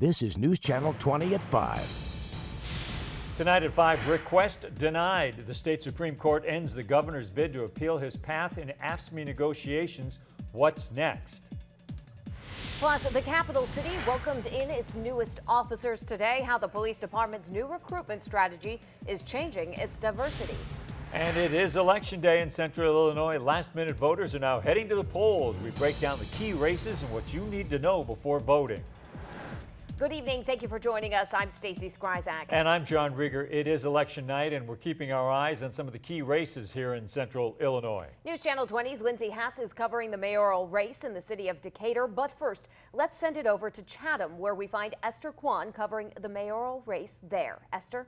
This is News Channel 20 at 5. Tonight at 5, request denied. The state Supreme Court ends the governor's bid to appeal his path in AFSCME negotiations. What's next? Plus, the capital city welcomed in its newest officers today. How the police department's new recruitment strategy is changing its diversity. And it is election day in central Illinois. Last-minute voters are now heading to the polls. We break down the key races and what you need to know before voting. Good evening. Thank you for joining us. I'm Stacey Skryzak. And I'm John Rieger. It is election night, and we're keeping our eyes on some of the key races here in central Illinois. News Channel 20's Lindsay Hess is covering the mayoral race in the city of Decatur. But first, let's send it over to Chatham, where we find Esther Kwan covering the mayoral race there. Esther?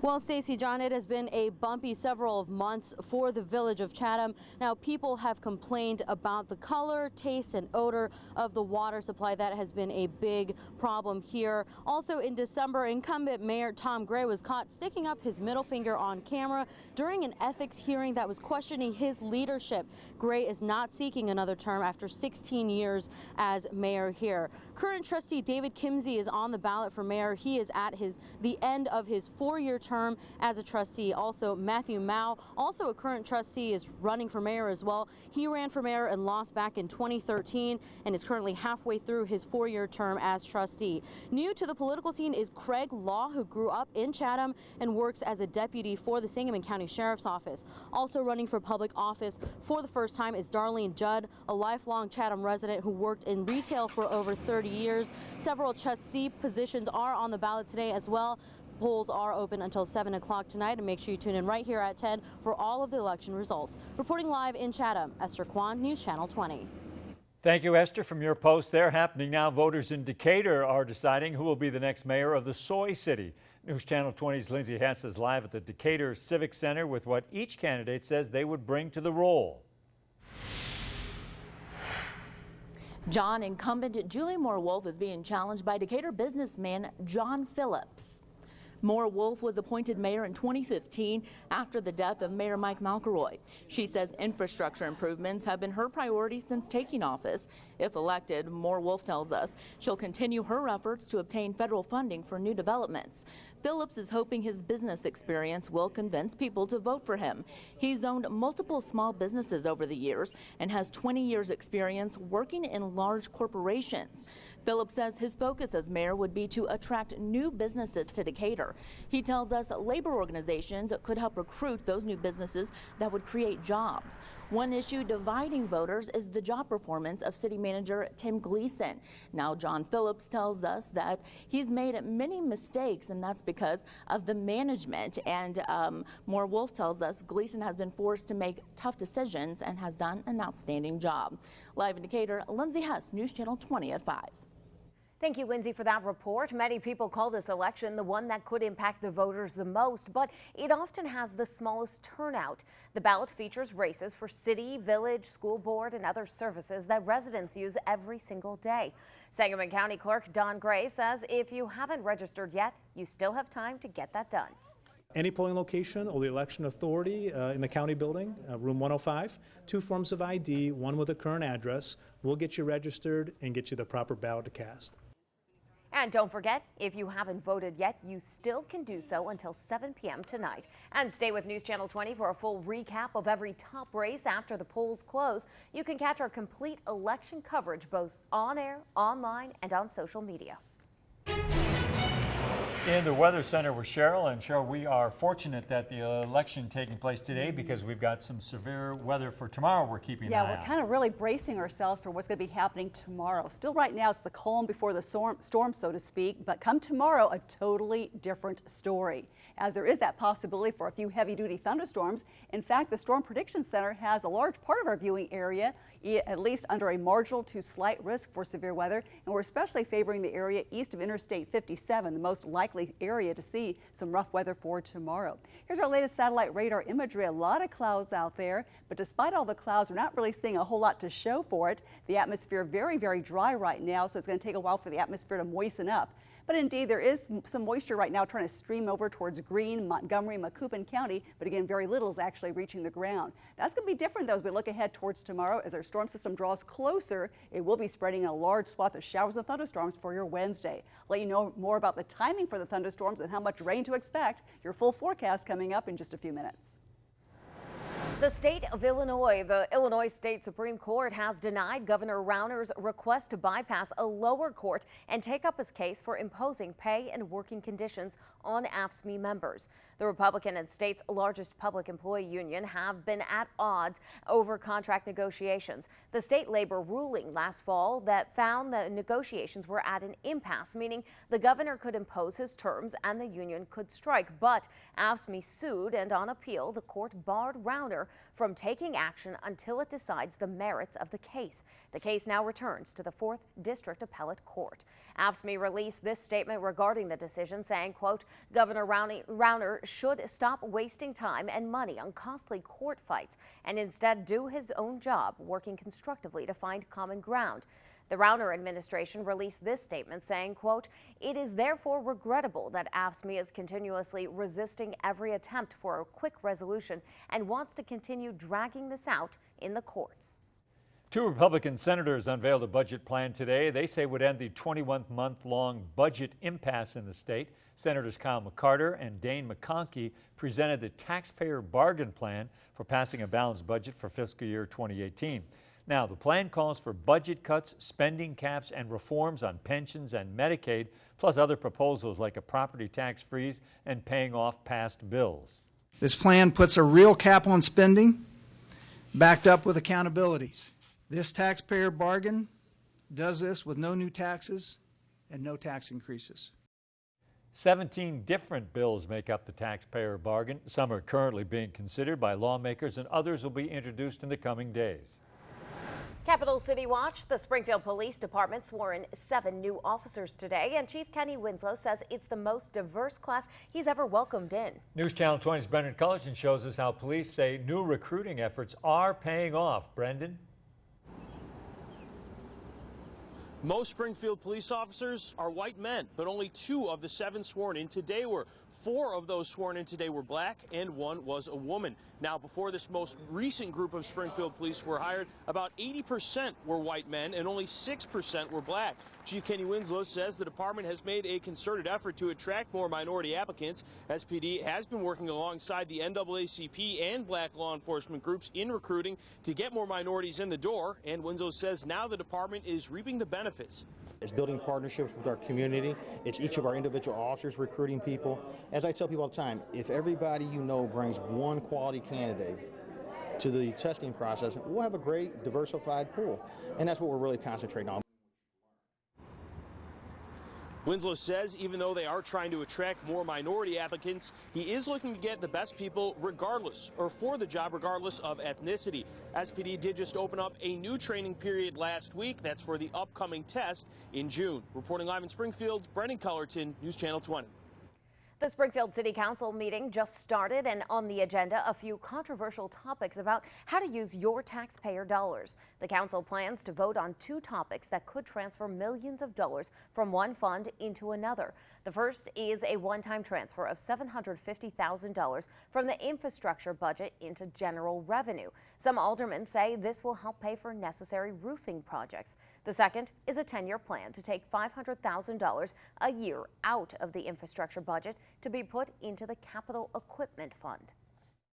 Well, Stacey, John, it has been a bumpy several months for the village of Chatham. Now, people have complained about the color, taste, and odor of the water supply. That has been a big problem here. Also, in December, incumbent Mayor Tom Gray was caught sticking up his middle finger on camera during an ethics hearing that was questioning his leadership. Gray is not seeking another term after 16 years as mayor here. Current trustee David Kimsey is on the ballot for mayor. He is at the end of his 4-year term as a trustee. Also, Matthew Mao, also a current trustee, is running for mayor as well. He ran for mayor and lost back in 2013 and is currently halfway through his 4-year term as trustee. New to the political scene is Craig Law, who grew up in Chatham and works as a deputy for the Sangamon County Sheriff's Office. Also running for public office for the first time is Darlene Judd, a lifelong Chatham resident who worked in retail for over 30 years. Several trustee positions are on the ballot today as well. Polls are open until 7 o'clock tonight, and make sure you tune in right here at 10 for all of the election results. Reporting live in Chatham, Esther Kwan, News Channel 20. Thank you, Esther, from your post there. Happening now, voters in Decatur are deciding who will be the next mayor of the Soy City. News Channel 20's Lindsay Hess is live at the Decatur Civic Center with what each candidate says they would bring to the role. John, incumbent Julie Moore-Wolf is being challenged by Decatur businessman John Phillips. Moore-Wolf was appointed mayor in 2015 after the death of Mayor Mike McElroy. She says infrastructure improvements have been her priority since taking office. If elected, Moore-Wolf tells us she'll continue her efforts to obtain federal funding for new developments. Phillips is hoping his business experience will convince people to vote for him. He's owned multiple small businesses over the years and has 20 years experience working in large corporations. Phillips says his focus as mayor would be to attract new businesses to Decatur. He tells us labor organizations could help recruit those new businesses that would create jobs. One issue dividing voters is the job performance of city manager Tim Gleason. Now, John Phillips tells us that he's made many mistakes, and that's because of the management. And Moore-Wolf tells us Gleason has been forced to make tough decisions and has done an outstanding job. Live in Decatur, Lindsay Hess, News Channel 20 at 5. Thank you, Lindsay, for that report. Many people call this election the one that could impact the voters the most, but it often has the smallest turnout. The ballot features races for city, village, school board, and other services that residents use every single day. Sangamon County Clerk Don Gray says if you haven't registered yet, you still have time to get that done. Any polling location or the election authority in the county building, room 105, 2 forms of ID, one with a current address, will get you registered and get you the proper ballot to cast. And don't forget, if you haven't voted yet, you still can do so until 7 p.m. tonight. And stay with News Channel 20 for a full recap of every top race after the polls close. You can catch our complete election coverage both on air, online, and on social media. In the Weather Center with Cheryl. And Cheryl, we are fortunate that the election taking place today because we've got some severe weather for tomorrow we're keeping an eye on. Yeah, we're kind of really bracing ourselves for what's going to be happening tomorrow. Still right now it's the calm before the storm, so to speak, but come tomorrow a totally different story, as there is that possibility for a few heavy-duty thunderstorms. In fact, the Storm Prediction Center has a large part of our viewing area at least under a marginal to slight risk for severe weather, and we're especially favoring the area east of Interstate 57, the most likely area to see some rough weather for tomorrow. Here's our latest satellite radar imagery. A lot of clouds out there, but despite all the clouds, we're not really seeing a whole lot to show for it. The atmosphere very, very dry right now, so it's going to take a while for the atmosphere to moisten up. But indeed, there is some moisture right now trying to stream over towards Greene, Montgomery, Macoupin County, but again, very little is actually reaching the ground. That's going to be different, though, as we look ahead towards tomorrow as our storm storm system draws closer, it will be spreading a large swath of showers and thunderstorms for your Wednesday. Let you know more about the timing for the thunderstorms and how much rain to expect. Your full forecast coming up in just a few minutes. The state of Illinois, the Illinois State Supreme Court has denied Governor Rauner's request to bypass a lower court and take up his case for imposing pay and working conditions on AFSCME members. The Republican and state's largest public employee union have been at odds over contract negotiations. The state labor ruling last fall that found the negotiations were at an impasse, meaning the governor could impose his terms and the union could strike. But AFSCME sued, and on appeal, the court barred Rauner from taking action until it decides the merits of the case. The case now returns to the 4th District Appellate Court. AFSCME released this statement regarding the decision, saying, quote, Governor Rauner should stop wasting time and money on costly court fights and instead do his own job, working constructively to find common ground. The Rauner administration released this statement saying, quote, it is therefore regrettable that AFSCME is continuously resisting every attempt for a quick resolution and wants to continue dragging this out in the courts. 2 Republican senators unveiled a budget plan today they say would end the 21-month-long budget impasse in the state. Senators Kyle McCarter and Dane McConkey presented the taxpayer bargain plan for passing a balanced budget for fiscal year 2018. Now, the plan calls for budget cuts, spending caps, and reforms on pensions and Medicaid, plus other proposals like a property tax freeze and paying off past bills. This plan puts a real cap on spending, backed up with accountabilities. This taxpayer bargain does this with no new taxes and no tax increases. 17 different bills make up the taxpayer bargain. Some are currently being considered by lawmakers, and others will be introduced in the coming days. Capital City Watch, the Springfield Police Department swore in 7 new officers today, and Chief Kenny Winslow says it's the most diverse class he's ever welcomed in. News Channel 20's Brendan Cullerton shows us how police say new recruiting efforts are paying off. Brendan? Most Springfield police officers are white men, but only 2 of the 7 sworn in today were. 4 of those sworn in today were black and 1 was a woman. Now, before this most recent group of Springfield police were hired, about 80% were white men and only 6% were black. Chief Kenny Winslow says the department has made a concerted effort to attract more minority applicants. SPD has been working alongside the NAACP and black law enforcement groups in recruiting to get more minorities in the door, and Winslow says now the department is reaping the benefits. It's building partnerships with our community. It's each of our individual officers recruiting people. As I tell people all the time, if everybody you know brings one quality candidate to the testing process, we'll have a great diversified pool. And that's what we're really concentrating on. Winslow says even though they are trying to attract more minority applicants, he is looking to get the best people regardless, or for the job regardless of ethnicity. SPD did just open up a new training period last week. That's for the upcoming test in June. Reporting live in Springfield, Brendan Cullerton, News Channel 20. The Springfield City Council meeting just started, and on the agenda, a few controversial topics about how to use your taxpayer dollars. The council plans to vote on 2 topics that could transfer millions of dollars from one fund into another. The first is a one-time transfer of $750,000 from the infrastructure budget into general revenue. Some aldermen say this will help pay for necessary roofing projects. The second is a 10-year plan to take $500,000 a year out of the infrastructure budget to be put into the capital equipment fund.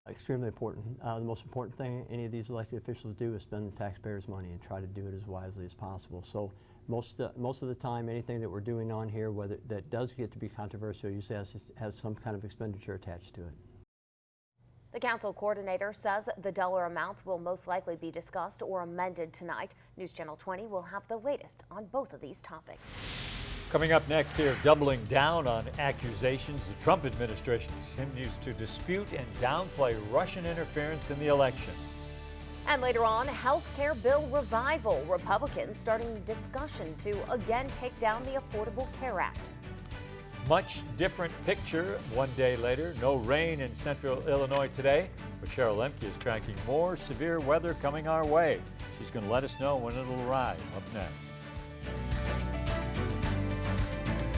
Extremely important. The most important thing any of these elected officials do is spend the taxpayers' money and try to do it as wisely as possible. So most of the time, anything that we're doing on here, whether that does get to be controversial, usually has some kind of expenditure attached to it. The council coordinator says the dollar amounts will most likely be discussed or amended tonight. News Channel 20 will have the latest on both of these topics. Coming up next here, doubling down on accusations, the Trump administration continues to dispute and downplay Russian interference in the election. And later on, health care bill revival. Republicans starting discussion to again take down the Affordable Care Act. Much different picture one day later. No rain in central Illinois today, but Cheryl Lemke is tracking more severe weather coming our way. She's going to let us know when it'll arrive. Up next.